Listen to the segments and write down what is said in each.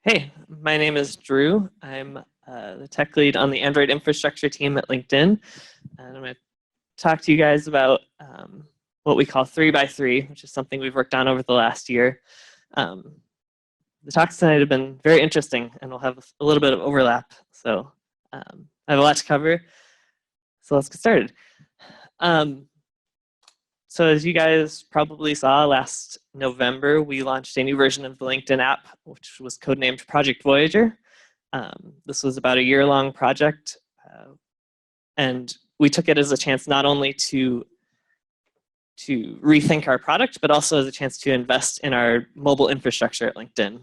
Hey, my name is Drew. I'm the tech lead on the Android infrastructure team at LinkedIn. And I'm going to talk to you guys about what we call 3x3, which is something we've worked on over the last year. The talks tonight have been very interesting, and we'll have a little bit of overlap. So I have a lot to cover. So let's get started. So as you guys probably saw last November, we launched a new version of the LinkedIn app, which was codenamed Project Voyager. This was about a year-long project, and we took it as a chance not only to rethink our product, but also as a chance to invest in our mobile infrastructure at LinkedIn.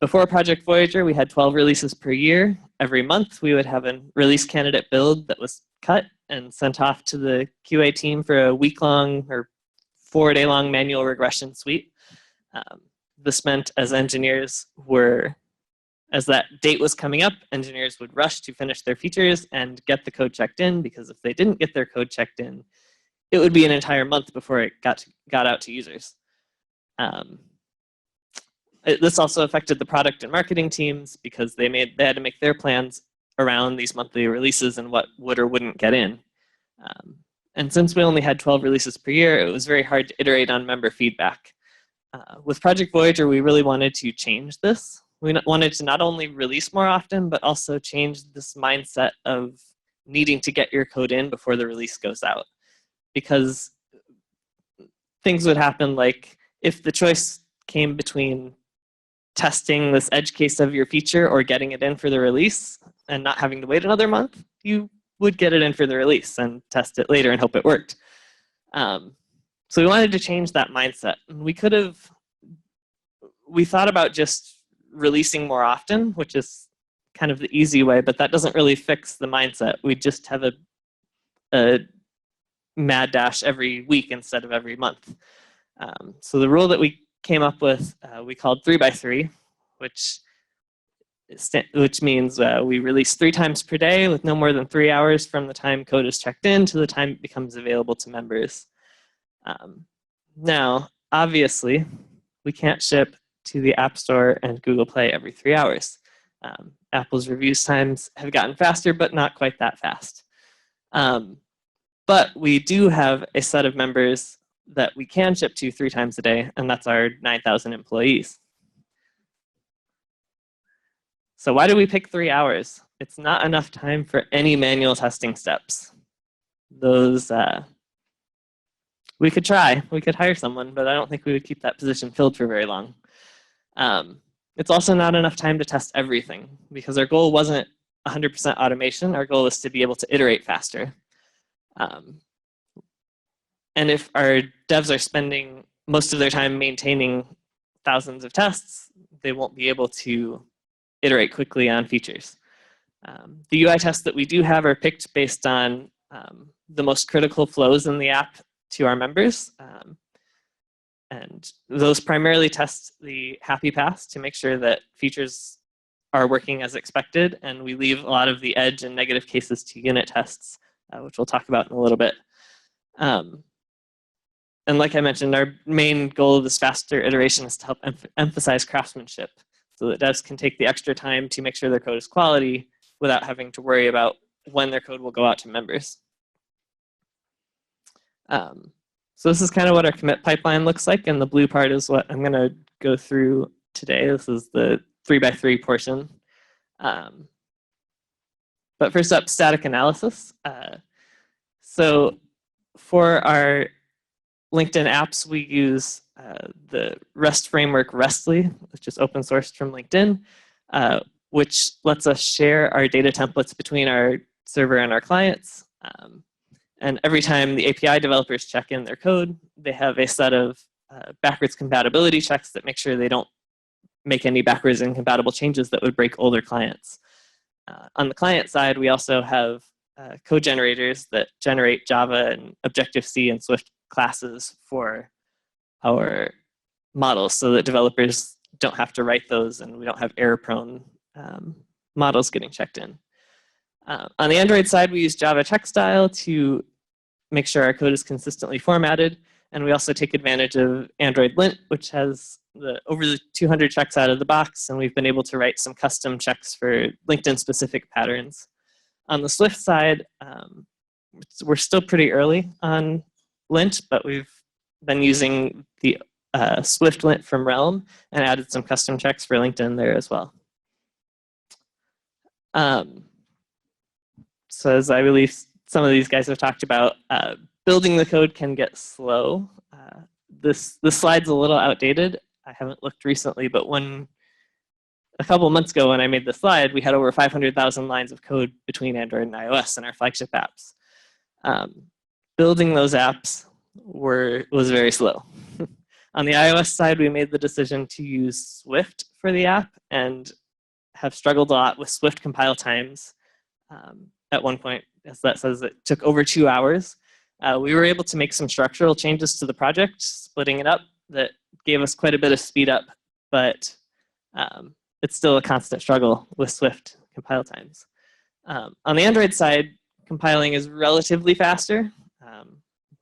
Before Project Voyager, we had 12 releases per year. Every month, we would have a release candidate build that was cut and sent off to the QA team for a week-long or 4-day-long manual regression suite. This meant as that date was coming up, engineers would rush to finish their features and get the code checked in, because if they didn't get their code checked in, it would be an entire month before it got out to users. This also affected the product and marketing teams, because they had to make their plans around these monthly releases and what would or wouldn't get in. And since we only had 12 releases per year, it was very hard to iterate on member feedback. With Project Voyager, we really wanted to change this. We wanted to not only release more often, but also change this mindset of needing to get your code in before the release goes out. Because things would happen like, if the choice came between testing this edge case of your feature or getting it in for the release and not having to wait another month, you would get it in for the release and test it later and hope it worked. So we wanted to change that mindset. And we thought about just releasing more often, which is kind of the easy way, but that doesn't really fix the mindset. We just have a mad dash every week instead of every month. So the rule that we came up with, we called 3x3, which means we release 3 times per day with no more than 3 hours from the time code is checked in to the time it becomes available to members. Now, obviously, we can't ship to the App Store and Google Play every 3 hours. Apple's reviews times have gotten faster, but not quite that fast. But we do have a set of members that we can ship to 3 times a day, and that's our 9,000 employees. So why do we pick 3 hours? It's not enough time for any manual testing steps. Those, we could try, we could hire someone, but I don't think we would keep that position filled for very long. It's also not enough time to test everything, because our goal wasn't 100% automation. Our goal is to be able to iterate faster. And if our devs are spending most of their time maintaining thousands of tests, they won't be able to iterate quickly on features. The UI tests that we do have are picked based on the most critical flows in the app to our members. And those primarily test the happy paths to make sure that features are working as expected. And we leave a lot of the edge and negative cases to unit tests, which we'll talk about in a little bit. And like I mentioned, our main goal of this faster iteration is to help emphasize craftsmanship, so that devs can take the extra time to make sure their code is quality without having to worry about when their code will go out to members. So this is kind of what our commit pipeline looks like, and the blue part is what I'm going to go through today. This is the 3x3 portion. But first up, static analysis. So for our LinkedIn apps, we use the REST framework Restly, which is open sourced from LinkedIn, which lets us share our data templates between our server and our clients. And every time the API developers check in their code, they have a set of backwards compatibility checks that make sure they don't make any backwards incompatible changes that would break older clients. On the client side, we also have code generators that generate Java and Objective-C and Swift classes for our models, so that developers don't have to write those and we don't have error-prone models getting checked in. On the Android side, we use Java check style to make sure our code is consistently formatted. And we also take advantage of Android Lint, which has over the 200 checks out of the box, and we've been able to write some custom checks for LinkedIn-specific patterns. On the Swift side, we're still pretty early on Lint, but we've been using the Swift Lint from Realm and added some custom checks for LinkedIn there as well. So as I believe some of these guys have talked about, building the code can get slow. This slide's a little outdated. I haven't looked recently, but a couple of months ago when I made the slide, we had over 500,000 lines of code between Android and iOS in our flagship apps. Building those apps was very slow. On the iOS side, we made the decision to use Swift for the app and have struggled a lot with Swift compile times. At one point, as that says, it took over 2 hours. We were able to make some structural changes to the project, splitting it up, that gave us quite a bit of speed up, but it's still a constant struggle with Swift compile times. On the Android side, compiling is relatively faster,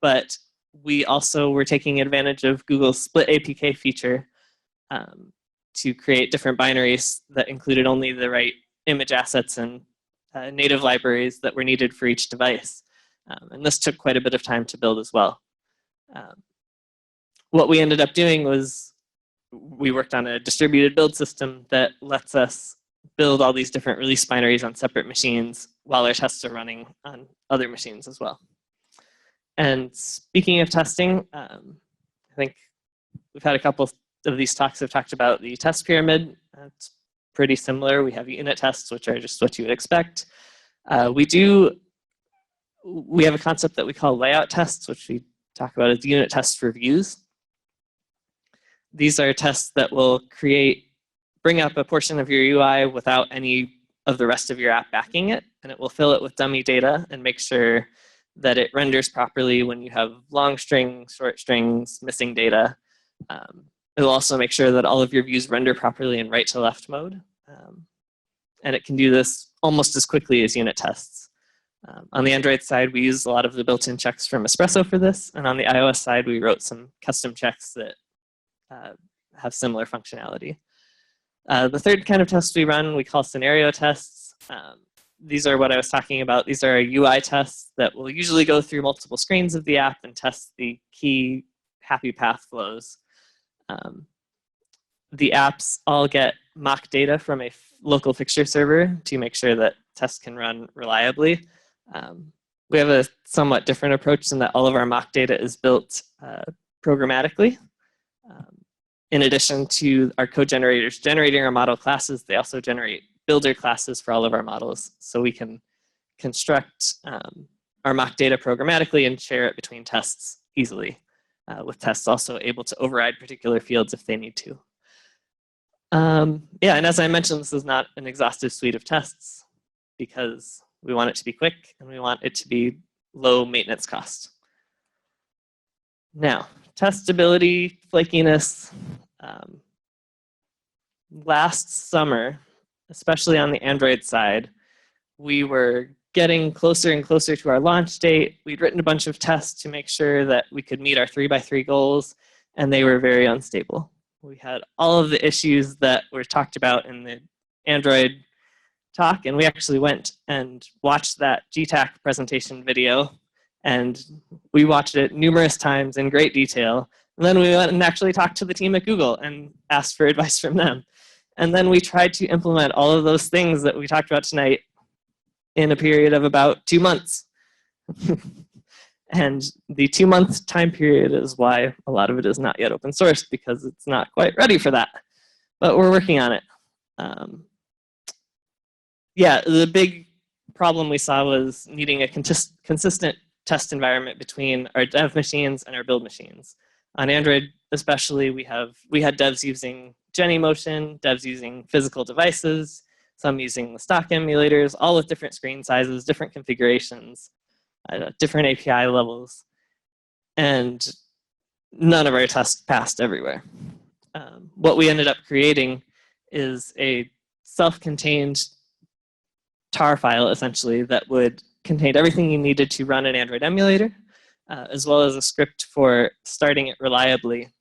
but we also were taking advantage of Google's split APK feature to create different binaries that included only the right image assets and native libraries that were needed for each device. And this took quite a bit of time to build as well. What we ended up doing was we worked on a distributed build system that lets us build all these different release binaries on separate machines while our tests are running on other machines as well. And speaking of testing, I think we've had a couple of these talks have talked about the test pyramid. It's pretty similar. We have unit tests, which are just what you would expect. We have a concept that we call layout tests, which we talk about as unit tests for views. These are tests that will bring up a portion of your UI without any of the rest of your app backing it, and it will fill it with dummy data and make sure that it renders properly when you have long strings, short strings, missing data. It'll also make sure that all of your views render properly in right to left mode. And it can do this almost as quickly as unit tests. On the Android side, we use a lot of the built-in checks from Espresso for this. And on the iOS side, we wrote some custom checks that have similar functionality. The third kind of test we run, we call scenario tests. These are what I was talking about. These are UI tests that will usually go through multiple screens of the app and test the key happy path flows. The apps all get mock data from a local fixture server to make sure that tests can run reliably. We have a somewhat different approach in that all of our mock data is built programmatically. In addition to our code generators generating our model classes, they also generate builder classes for all of our models. So we can construct our mock data programmatically and share it between tests easily, with tests also able to override particular fields if they need to. Yeah, and as I mentioned, this is not an exhaustive suite of tests because we want it to be quick and we want it to be low maintenance cost. Now, testability, flakiness. Last summer, especially on the Android side, we were getting closer and closer to our launch date. We'd written a bunch of tests to make sure that we could meet our 3x3 goals, and they were very unstable. We had all of the issues that were talked about in the Android talk, and we actually went and watched that GTAC presentation video, and we watched it numerous times in great detail. And then we went and actually talked to the team at Google and asked for advice from them. And then we tried to implement all of those things that we talked about tonight in a period of about 2 months. And the 2-month time period is why a lot of it is not yet open source, because it's not quite ready for that. But we're working on it. Yeah, the big problem we saw was needing a consistent test environment between our dev machines and our build machines. On Android especially, we had devs using Genymotion, devs using physical devices, some using the stock emulators, all with different screen sizes, different configurations, different API levels, and none of our tests passed everywhere. What we ended up creating is a self-contained tar file, essentially, that would contain everything you needed to run an Android emulator, as well as a script for starting it reliably,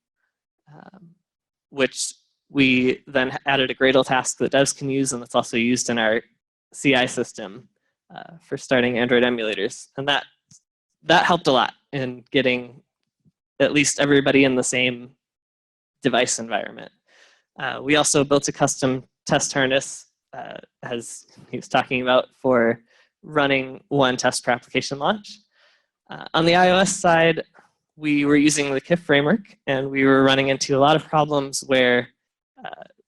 which we then added a Gradle task that devs can use, and that's also used in our CI system for starting Android emulators. And that helped a lot in getting at least everybody in the same device environment. We also built a custom test harness, as he was talking about, for running one test per application launch. On the iOS side, we were using the KIF framework, and we were running into a lot of problems where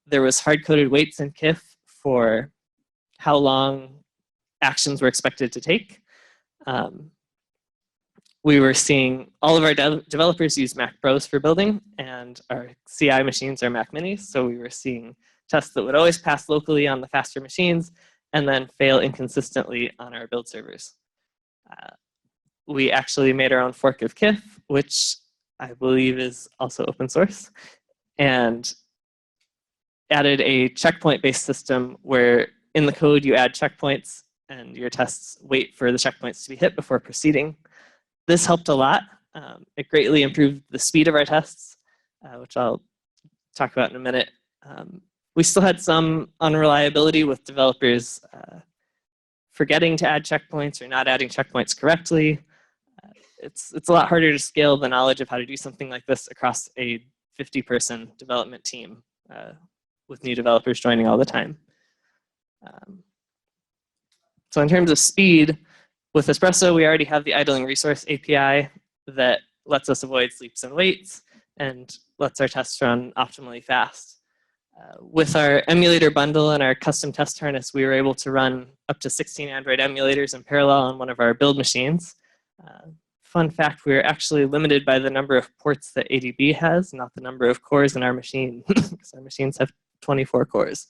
there was hard-coded waits in KIF for how long actions were expected to take. We were seeing all of our developers use Mac Pros for building, and our CI machines are Mac Minis, so we were seeing tests that would always pass locally on the faster machines and then fail inconsistently on our build servers. We actually made our own fork of KIF, which I believe is also open source, and added a checkpoint-based system where in the code you add checkpoints and your tests wait for the checkpoints to be hit before proceeding. This helped a lot. It greatly improved the speed of our tests, which I'll talk about in a minute. We still had some unreliability with developers forgetting to add checkpoints or not adding checkpoints correctly. It's a lot harder to scale the knowledge of how to do something like this across a 50-person development team with new developers joining all the time. So in terms of speed, with Espresso, we already have the idling resource API that lets us avoid sleeps and waits and lets our tests run optimally fast. With our emulator bundle and our custom test harness, we were able to run up to 16 Android emulators in parallel on one of our build machines. Fun fact, we are actually limited by the number of ports that ADB has, not the number of cores in our machine, because our machines have 24 cores.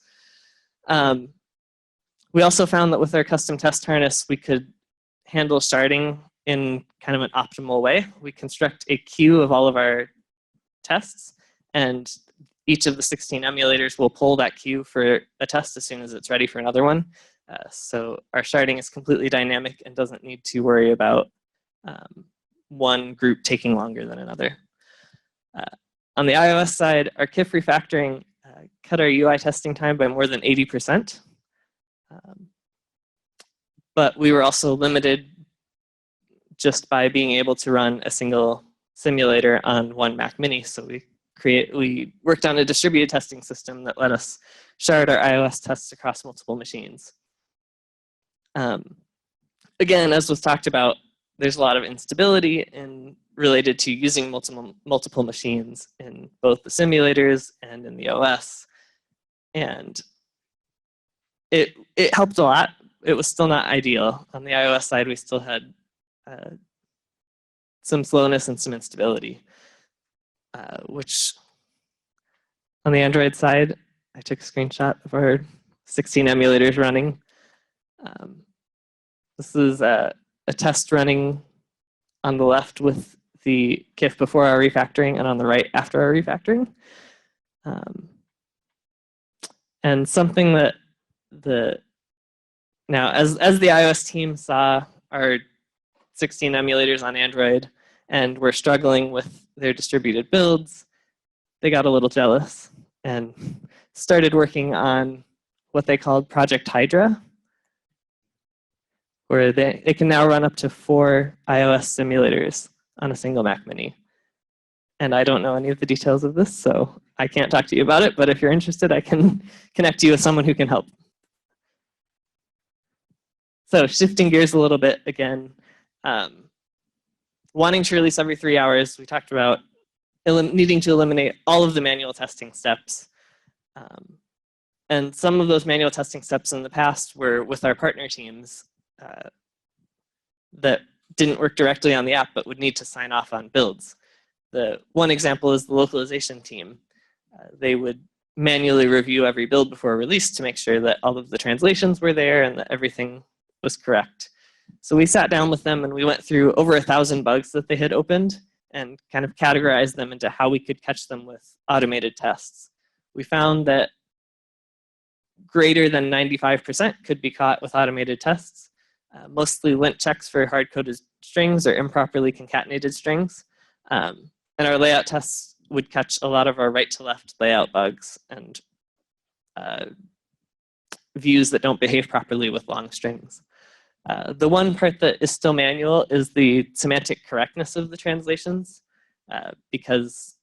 We also found that with our custom test harness, we could handle sharding in kind of an optimal way. We construct a queue of all of our tests, and each of the 16 emulators will pull that queue for a test as soon as it's ready for another one. So our sharding is completely dynamic and doesn't need to worry about one group taking longer than another. On the iOS side, our KIF refactoring cut our UI testing time by more than 80%. But we were also limited just by being able to run a single simulator on one Mac Mini. So we worked on a distributed testing system that let us shard our iOS tests across multiple machines. Again, as was talked about, there's a lot of instability related to using multiple machines in both the simulators and in the OS. And it helped a lot. It was still not ideal. On the iOS side, we still had some slowness and some instability, which on the Android side, I took a screenshot of our 16 emulators running. This is a test running on the left with the KIF before our refactoring and on the right after our refactoring. And something that now, as the iOS team saw our 16 emulators on Android and were struggling with their distributed builds, they got a little jealous and started working on what they called Project Hydra, where it can now run up to 4 iOS simulators on a single Mac Mini. And I don't know any of the details of this, so I can't talk to you about it, but if you're interested, I can connect you with someone who can help. So shifting gears a little bit again, wanting to release every 3 hours, we talked about needing to eliminate all of the manual testing steps. And some of those manual testing steps in the past were with our partner teams that didn't work directly on the app but would need to sign off on builds. The one example is the localization team. They would manually review every build before release to make sure that all of the translations were there and that everything was correct. So we sat down with them and we went through over 1,000 bugs that they had opened and kind of categorized them into how we could catch them with automated tests. We found that greater than 95% could be caught with automated tests. Mostly lint checks for hard-coded strings or improperly concatenated strings. And our layout tests would catch a lot of our right to left layout bugs and views that don't behave properly with long strings. The one part that is still manual is the semantic correctness of the translations, because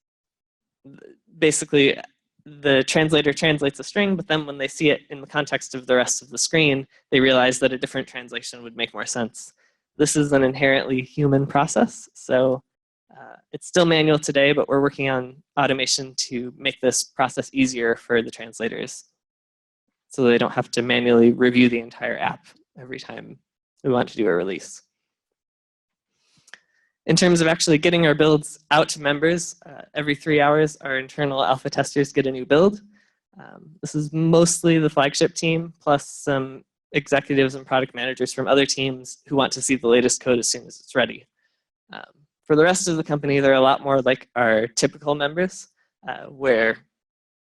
basically the translator translates a string, but then when they see it in the context of the rest of the screen, they realize that a different translation would make more sense. This is an inherently human process, so it's still manual today, but we're working on automation to make this process easier for the translators so they don't have to manually review the entire app every time we want to do a release. In terms of actually getting our builds out to members, every 3 hours, our internal alpha testers get a new build. This is mostly the flagship team, plus some executives and product managers from other teams who want to see the latest code as soon as it's ready. For the rest of the company, they're a lot more like our typical members, where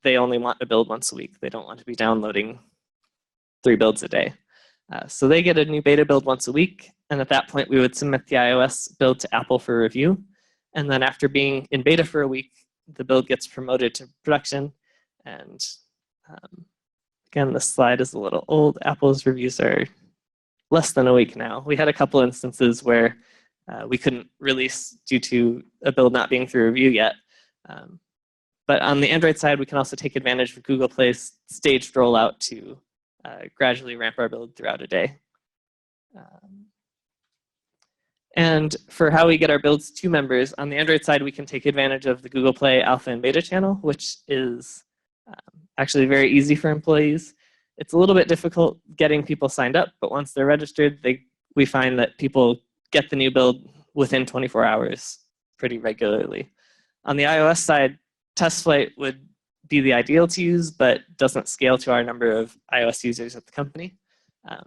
they only want to build once a week. They don't want to be downloading 3 builds a day. So they get a new beta build once a week, and at that point we would submit the iOS build to Apple for review. And then after being in beta for a week, the build gets promoted to production. And again, this slide is a little old. Apple's reviews are less than a week now. We had a couple instances where we couldn't release due to a build not being through review yet. But on the Android side, we can also take advantage of Google Play's staged rollout to gradually ramp our build throughout a day. And for how we get our builds to members, on the Android side, we can take advantage of the Google Play alpha and beta channel, which is actually very easy for employees. It's a little bit difficult getting people signed up, but once they're registered, we find that people get the new build within 24 hours pretty regularly. On the iOS side, TestFlight would be the ideal to use, but doesn't scale to our number of iOS users at the company.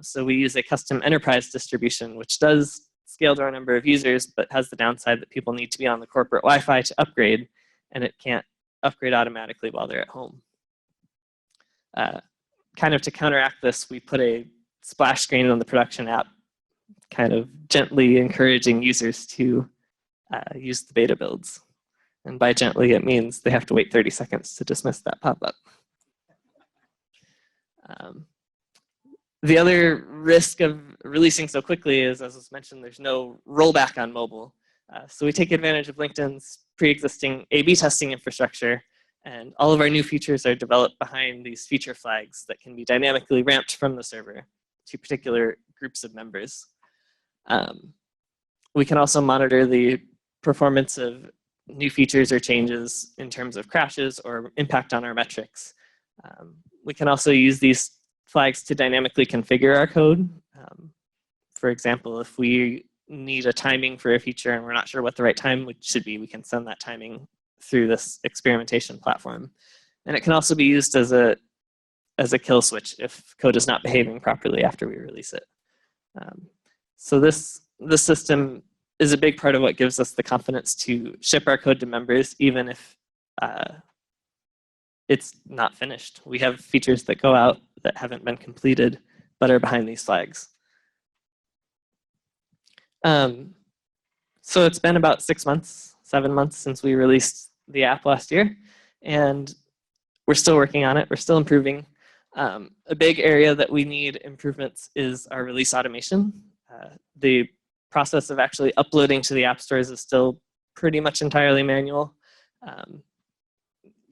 So we use a custom enterprise distribution, which does scale to our number of users, but has the downside that people need to be on the corporate Wi-Fi to upgrade, and it can't upgrade automatically while they're at home. Kind of to counteract this, we put a splash screen on the production app, kind of gently encouraging users to use the beta builds. And by gently, it means they have to wait 30 seconds to dismiss that pop-up. The other risk of releasing so quickly is, as was mentioned, there's no rollback on mobile. So we take advantage of LinkedIn's pre-existing A/B testing infrastructure, and all of our new features are developed behind these feature flags that can be dynamically ramped from the server to particular groups of members. We can also monitor the performance of new features or changes in terms of crashes or impact on our metrics. We can also use these flags to dynamically configure our code. For example, if we need a timing for a feature and we're not sure what the right time should be, we can send that timing through this experimentation platform. And it can also be used as a kill switch if code is not behaving properly after we release it. So this system is a big part of what gives us the confidence to ship our code to members, even if it's not finished. We have features that go out that haven't been completed, but are behind these flags. So it's been about 6 months, 7 months since we released the app last year, and we're still working on it. We're still improving. A big area that we need improvements is our release automation. The process of actually uploading to the app stores is still pretty much entirely manual.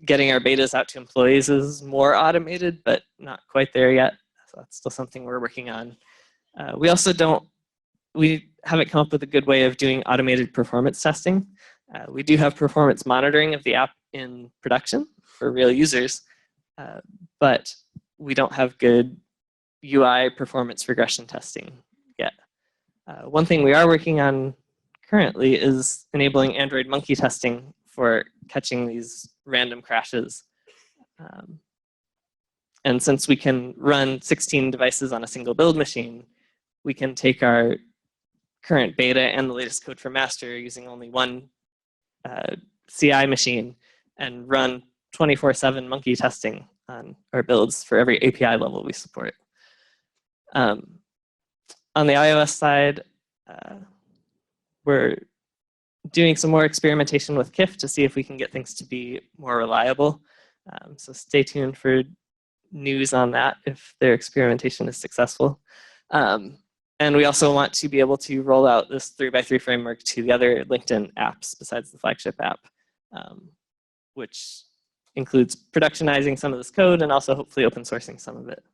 Getting our betas out to employees is more automated, but not quite there yet. So that's still something we're working on. We haven't come up with a good way of doing automated performance testing. We do have performance monitoring of the app in production for real users, but we don't have good UI performance regression testing yet. One thing we are working on currently is enabling Android monkey testing for catching these random crashes. And since we can run 16 devices on a single build machine, we can take our current beta and the latest code for master using only one CI machine and run 24/7 monkey testing on our builds for every API level we support. On the iOS side, we're doing some more experimentation with KIF to see if we can get things to be more reliable. So stay tuned for news on that if their experimentation is successful. And we also want to be able to roll out this 3x3 framework to the other LinkedIn apps besides the flagship app, which includes productionizing some of this code and also hopefully open sourcing some of it.